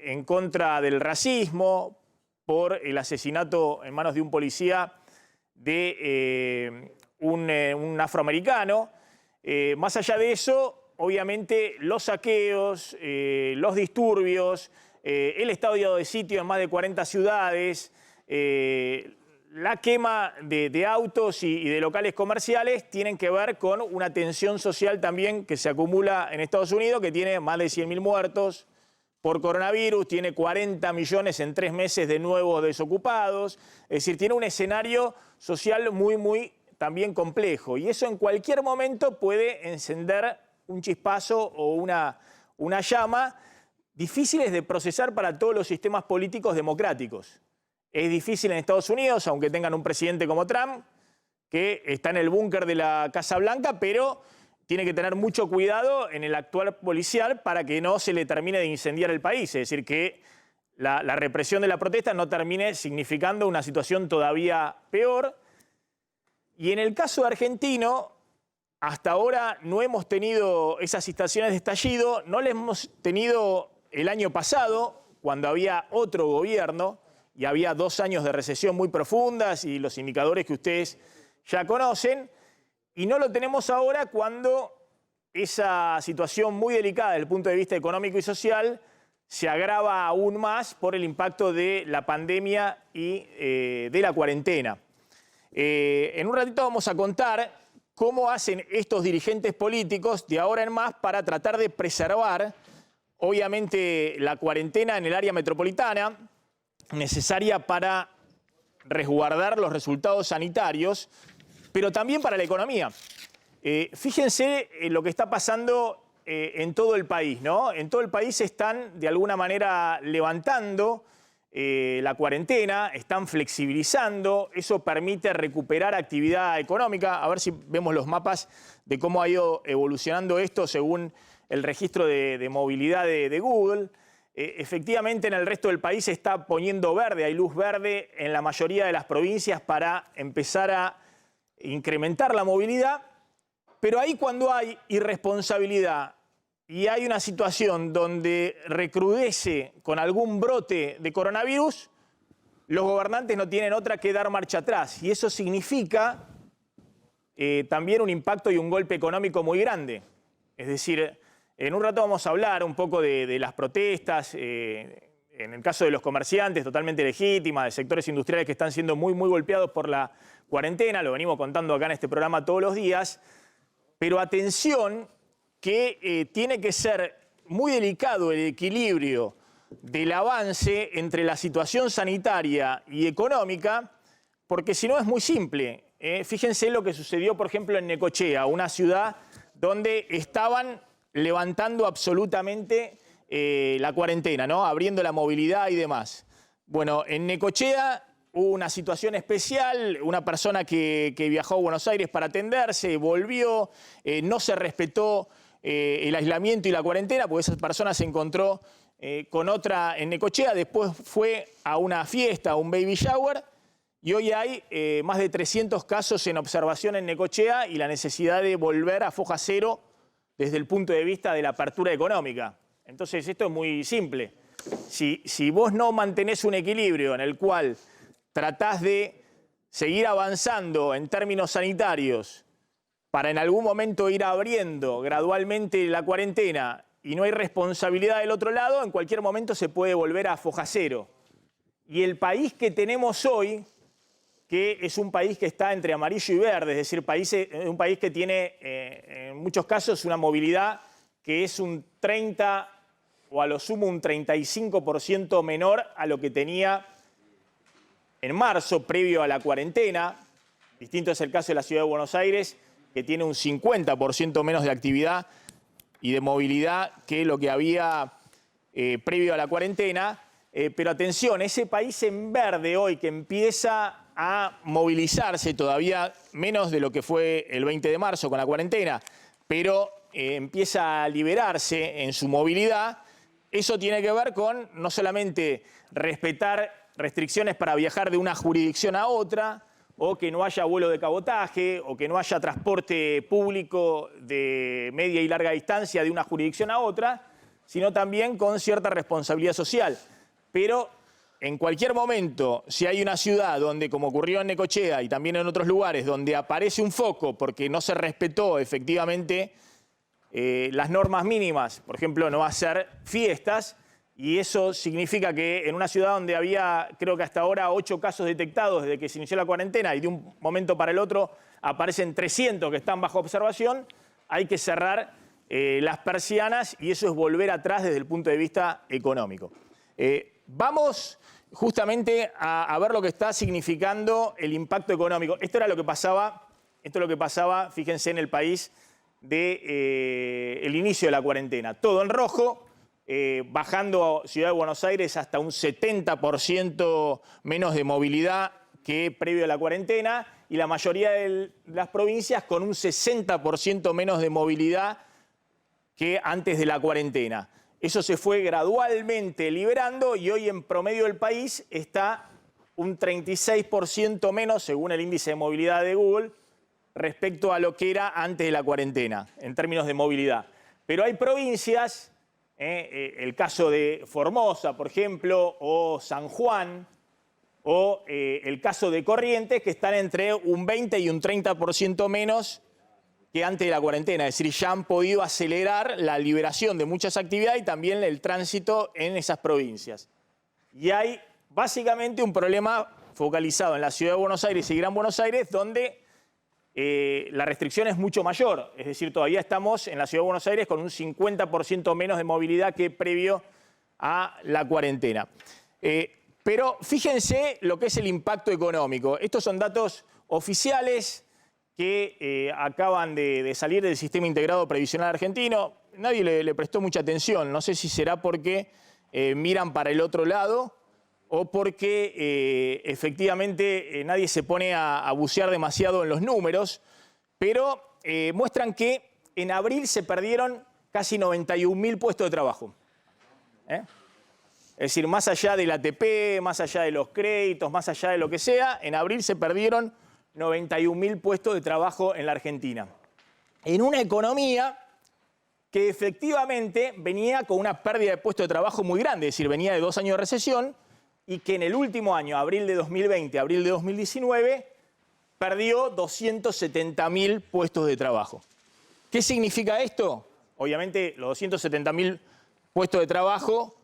en contra del racismo, por el asesinato en manos de un policía de un afroamericano. Más allá de eso, obviamente los saqueos, los disturbios, el estado de sitio en más de 40 ciudades, la quema de autos y de locales comerciales tienen que ver con una tensión social también que se acumula en Estados Unidos, que tiene más de 100.000 muertos por coronavirus, tiene 40 millones en 3 meses de nuevos desocupados. Es decir, tiene un escenario social muy también complejo. Y eso en cualquier momento puede encender un chispazo o una llama difíciles de procesar para todos los sistemas políticos democráticos. Es difícil en Estados Unidos, aunque tengan un presidente como Trump, que está en el búnker de la Casa Blanca, pero tiene que tener mucho cuidado en el actuar policial para que no se le termine de incendiar el país. Es decir, que la represión de la protesta no termine significando una situación todavía peor. Y en el caso argentino, hasta ahora no hemos tenido esas situaciones de estallido, no las hemos tenido el año pasado, cuando había otro gobierno y había 2 años de recesión muy profundas y los indicadores que ustedes ya conocen. Y no lo tenemos ahora cuando esa situación muy delicada desde el punto de vista económico y social se agrava aún más por el impacto de la pandemia y de la cuarentena. En un ratito vamos a contar cómo hacen estos dirigentes políticos de ahora en más para tratar de preservar, obviamente, la cuarentena en el área metropolitana, necesaria para resguardar los resultados sanitarios, pero también para la economía. Fíjense lo que está pasando en todo el país, ¿no? En todo el país se están, de alguna manera, levantando la cuarentena, están flexibilizando, eso permite recuperar actividad económica. A ver si vemos los mapas de cómo ha ido evolucionando esto según el registro de movilidad de Google. Efectivamente, en el resto del país se está poniendo verde, hay luz verde en la mayoría de las provincias para empezar a incrementar la movilidad, pero ahí cuando hay irresponsabilidad y hay una situación donde recrudece con algún brote de coronavirus, los gobernantes no tienen otra que dar marcha atrás. Y eso significa también un impacto y un golpe económico muy grande. Es decir, en un rato vamos a hablar un poco de las protestas, en el caso de los comerciantes, totalmente legítimas, de sectores industriales que están siendo muy golpeados por la cuarentena, lo venimos contando acá en este programa todos los días, pero atención que tiene que ser muy delicado el equilibrio del avance entre la situación sanitaria y económica, porque si no es muy simple. Fíjense lo que sucedió, por ejemplo, en Necochea, una ciudad donde estaban levantando absolutamente la cuarentena, ¿no? Abriendo la movilidad y demás. Bueno, en Necochea hubo una situación especial, una persona que viajó a Buenos Aires para atenderse, volvió, no se respetó el aislamiento y la cuarentena, porque esa persona se encontró con otra en Necochea, después fue a una fiesta, a un baby shower, y hoy hay más de 300 casos en observación en Necochea y la necesidad de volver a foja cero desde el punto de vista de la apertura económica. Entonces esto es muy simple. Si vos no mantenés un equilibrio en el cual tratás de seguir avanzando en términos sanitarios para en algún momento ir abriendo gradualmente la cuarentena y no hay responsabilidad del otro lado, en cualquier momento se puede volver a foja cero. Y el país que tenemos hoy, que es un país que está entre amarillo y verde, es decir, un país que tiene en muchos casos una movilidad que es un 30 o a lo sumo un 35% menor a lo que tenía en marzo, previo a la cuarentena. Distinto es el caso de la Ciudad de Buenos Aires, que tiene un 50% menos de actividad y de movilidad que lo que había previo a la cuarentena. Pero atención, ese país en verde hoy que empieza a movilizarse todavía menos de lo que fue el 20 de marzo con la cuarentena, pero empieza a liberarse en su movilidad, eso tiene que ver con no solamente respetar restricciones para viajar de una jurisdicción a otra, o que no haya vuelo de cabotaje, o que no haya transporte público de media y larga distancia de una jurisdicción a otra, sino también con cierta responsabilidad social. Pero en cualquier momento, si hay una ciudad donde, como ocurrió en Necochea y también en otros lugares, donde aparece un foco porque no se respetó efectivamente las normas mínimas, por ejemplo, no hacer fiestas, y eso significa que en una ciudad donde había, creo que hasta ahora, 8 casos detectados desde que se inició la cuarentena y de un momento para el otro aparecen 300 que están bajo observación, hay que cerrar las persianas y eso es volver atrás desde el punto de vista económico. Vamos justamente a ver lo que está significando el impacto económico. Esto es lo que pasaba, fíjense, en el país del inicio de la cuarentena. Todo en rojo, bajando Ciudad de Buenos Aires hasta un 70% menos de movilidad que previo a la cuarentena y la mayoría de las provincias con un 60% menos de movilidad que antes de la cuarentena. Eso se fue gradualmente liberando y hoy en promedio del país está un 36% menos, según el índice de movilidad de Google, respecto a lo que era antes de la cuarentena, en términos de movilidad. Pero hay provincias, el caso de Formosa, por ejemplo, o San Juan, o el caso de Corrientes, que están entre un 20 y un 30% menos que antes de la cuarentena. Es decir, ya han podido acelerar la liberación de muchas actividades y también el tránsito en esas provincias. Y hay básicamente un problema focalizado en la Ciudad de Buenos Aires y Gran Buenos Aires, donde la restricción es mucho mayor. Es decir, todavía estamos en la Ciudad de Buenos Aires con un 50% menos de movilidad que previo a la cuarentena. Pero fíjense lo que es el impacto económico. Estos son datos oficiales que acaban de salir del Sistema Integrado Previsional Argentino. Nadie le prestó mucha atención. No sé si será porque miran para el otro lado o porque efectivamente nadie se pone a bucear demasiado en los números, pero muestran que en abril se perdieron casi 91.000 puestos de trabajo. Es decir, más allá del ATP, más allá de los créditos, más allá de lo que sea, en abril se perdieron 91.000 puestos de trabajo en la Argentina. En una economía que efectivamente venía con una pérdida de puestos de trabajo muy grande, es decir, venía de 2 años de recesión y que en el último año, abril de 2020, abril de 2019, perdió 270.000 puestos de trabajo. ¿Qué significa esto? Obviamente los 270.000 puestos de trabajo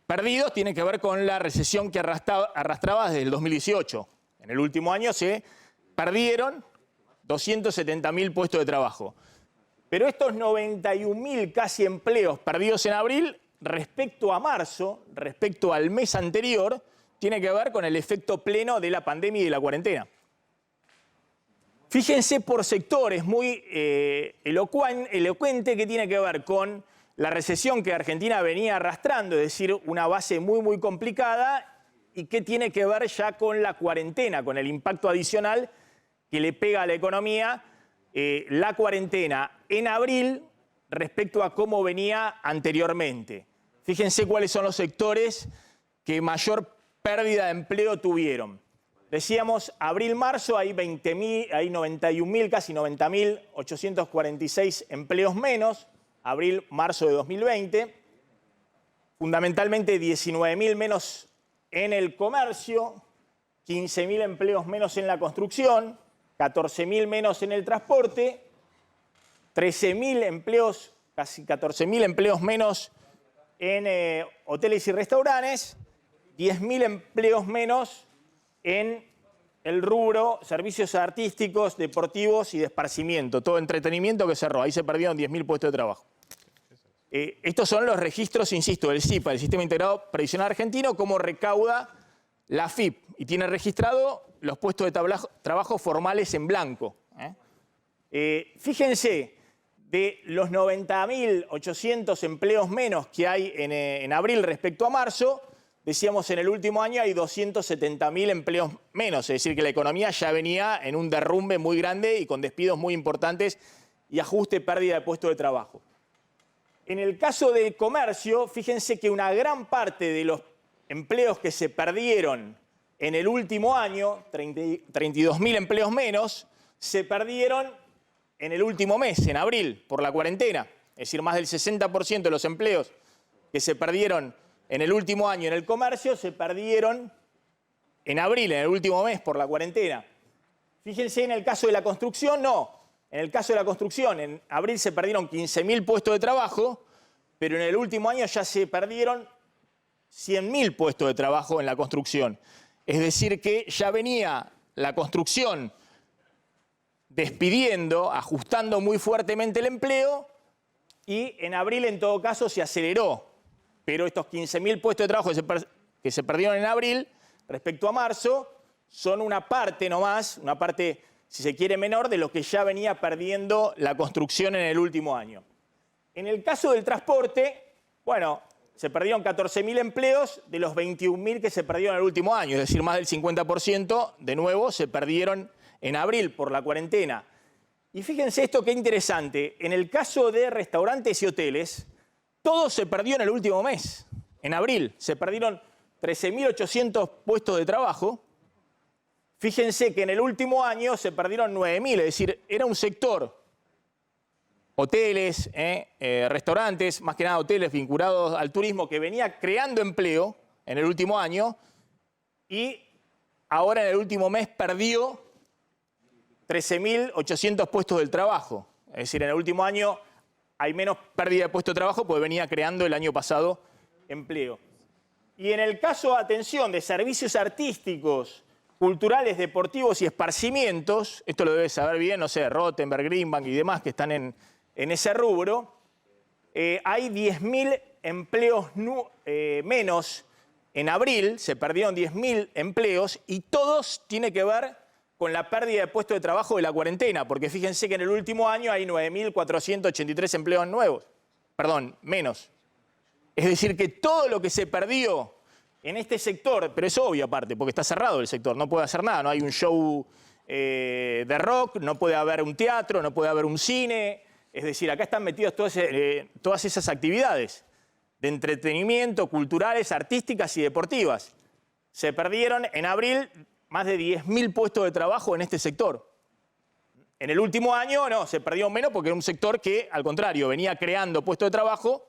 perdidos tienen que ver con la recesión que arrastraba desde el 2018. En el último año se perdieron 270.000 puestos de trabajo. Pero estos 91.000 casi empleos perdidos en abril, respecto a marzo, respecto al mes anterior, tiene que ver con el efecto pleno de la pandemia y de la cuarentena. Fíjense por sectores muy elocuente que tiene que ver con la recesión que Argentina venía arrastrando, es decir, una base muy complicada, y qué tiene que ver ya con la cuarentena, con el impacto adicional que le pega a la economía la cuarentena en abril respecto a cómo venía anteriormente. Fíjense cuáles son los sectores que mayor pérdida de empleo tuvieron. Decíamos, abril-marzo hay 91.000, casi 90.846 empleos menos, abril-marzo de 2020, fundamentalmente 19.000 menos en el comercio, 15.000 empleos menos en la construcción, 14.000 menos en el transporte, 13.000 empleos, casi 14.000 empleos menos en hoteles y restaurantes, 10.000 empleos menos en el rubro servicios artísticos, deportivos y de esparcimiento, todo entretenimiento que cerró. Ahí se perdieron 10.000 puestos de trabajo. Estos son los registros, insisto, del SIPA, el Sistema Integrado Previsional Argentino, cómo recauda la AFIP y tiene registrado los puestos de trabajo formales en blanco. Fíjense, de los 90.800 empleos menos que hay en abril respecto a marzo, decíamos en el último año hay 270.000 empleos menos, es decir, que la economía ya venía en un derrumbe muy grande y con despidos muy importantes y ajuste, pérdida de puestos de trabajo. En el caso del comercio, fíjense que una gran parte de los empleos que se perdieron en el último año, 32.000 empleos menos, se perdieron en el último mes, en abril, por la cuarentena. Es decir, más del 60% de los empleos que se perdieron en el último año en el comercio se perdieron en abril, en el último mes, por la cuarentena. Fíjense en el caso de la construcción, no. En el caso de la construcción, en abril se perdieron 15.000 puestos de trabajo, pero en el último año ya se perdieron 100.000 puestos de trabajo en la construcción. Es decir, que ya venía la construcción despidiendo, ajustando muy fuertemente el empleo, y en abril, en todo caso, se aceleró. Pero estos 15.000 puestos de trabajo que se perdieron en abril, respecto a marzo, son una parte nomás, una parte, si se quiere, menor de lo que ya venía perdiendo la construcción en el último año. En el caso del transporte, bueno, se perdieron 14.000 empleos de los 21.000 que se perdieron en el último año, es decir, más del 50% de nuevo se perdieron en abril por la cuarentena. Y fíjense esto qué interesante, en el caso de restaurantes y hoteles, todo se perdió en el último mes, en abril. Se perdieron 13.800 puestos de trabajo. Fíjense que en el último año se perdieron 9.000, es decir, era un sector, hoteles, restaurantes, más que nada hoteles vinculados al turismo, que venía creando empleo en el último año y ahora en el último mes perdió 13.800 puestos del trabajo. Es decir, en el último año hay menos pérdida de puestos de trabajo porque venía creando el año pasado empleo. Y en el caso, atención, de servicios artísticos, culturales, deportivos y esparcimientos, esto lo debe saber bien, no sé, Rottenberg, Greenbank y demás que están en ese rubro, hay 10.000 empleos menos en abril, se perdieron 10.000 empleos y todos tienen que ver con la pérdida de puestos de trabajo de la cuarentena, porque fíjense que en el último año hay 9.483 empleos nuevos, perdón, menos. Es decir, que todo lo que se perdió en este sector, pero es obvio aparte, porque está cerrado el sector, no puede hacer nada, no hay un show de rock, no puede haber un teatro, no puede haber un cine, es decir, acá están metidas todas esas actividades de entretenimiento, culturales, artísticas y deportivas. Se perdieron en abril más de 10.000 puestos de trabajo en este sector. En el último año no, se perdió menos porque era un sector que, al contrario, venía creando puestos de trabajo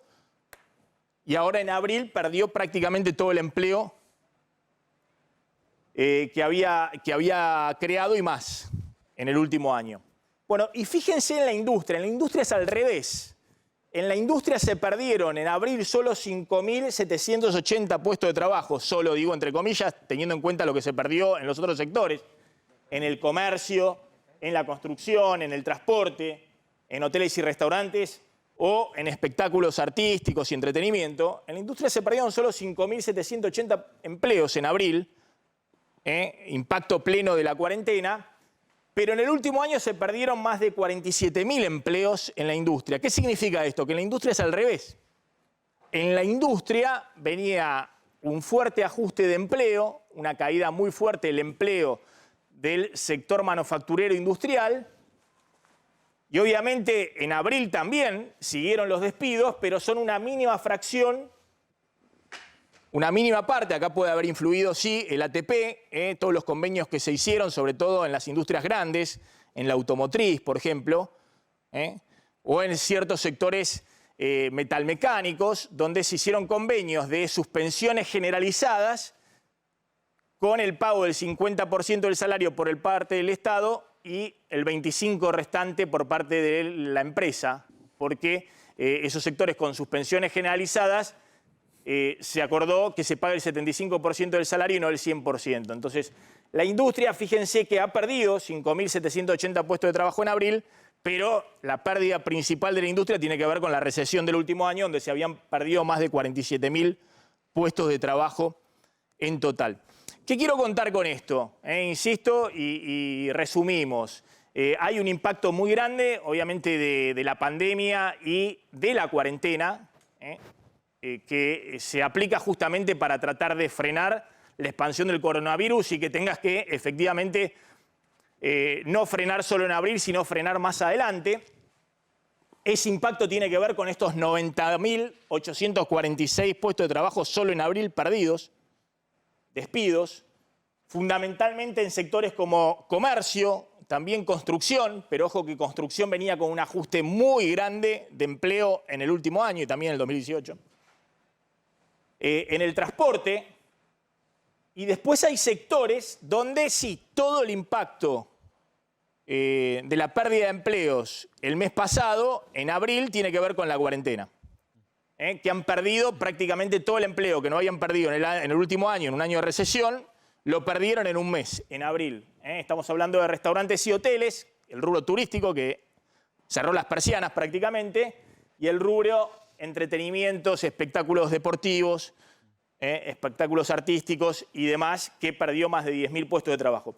y ahora en abril perdió prácticamente todo el empleo que había creado y más en el último año. Bueno, y fíjense en la industria es al revés. En la industria se perdieron en abril solo 5.780 puestos de trabajo, solo digo entre comillas, teniendo en cuenta lo que se perdió en los otros sectores, en el comercio, en la construcción, en el transporte, en hoteles y restaurantes o en espectáculos artísticos y entretenimiento. En la industria se perdieron solo 5.780 empleos en abril, impacto pleno de la cuarentena. Pero en el último año se perdieron más de 47.000 empleos en la industria. ¿Qué significa esto? Que en la industria es al revés. En la industria venía un fuerte ajuste de empleo, una caída muy fuerte del empleo del sector manufacturero industrial. Y obviamente en abril también siguieron los despidos, pero son una mínima fracción, una mínima parte. Acá puede haber influido, sí, el ATP, todos los convenios que se hicieron, sobre todo en las industrias grandes, en la automotriz, por ejemplo, o en ciertos sectores metalmecánicos, donde se hicieron convenios de suspensiones generalizadas con el pago del 50% del salario por parte del Estado y el 25% restante por parte de la empresa, porque esos sectores con suspensiones generalizadas se acordó que se pague el 75% del salario y no el 100%. Entonces, la industria, fíjense que ha perdido 5.780 puestos de trabajo en abril, pero la pérdida principal de la industria tiene que ver con la recesión del último año, donde se habían perdido más de 47.000 puestos de trabajo en total. ¿Qué quiero contar con esto? Insisto y resumimos. Hay un impacto muy grande, obviamente, de la pandemia y de la cuarentena, que se aplica justamente para tratar de frenar la expansión del coronavirus y que tengas que efectivamente no frenar solo en abril, sino frenar más adelante. Ese impacto tiene que ver con estos 90.846 puestos de trabajo solo en abril perdidos, despidos, fundamentalmente en sectores como comercio, también construcción, pero ojo que construcción venía con un ajuste muy grande de empleo en el último año y también en el 2018. en el transporte. Y después hay sectores donde sí, todo el impacto de la pérdida de empleos el mes pasado, en abril, tiene que ver con la cuarentena. Que han perdido prácticamente todo el empleo que no habían perdido en el último año, en un año de recesión, lo perdieron en un mes, en abril. Estamos hablando de restaurantes y hoteles, el rubro turístico que cerró las persianas prácticamente, y el rubro entretenimientos, espectáculos deportivos, espectáculos artísticos y demás, que perdió más de 10.000 puestos de trabajo.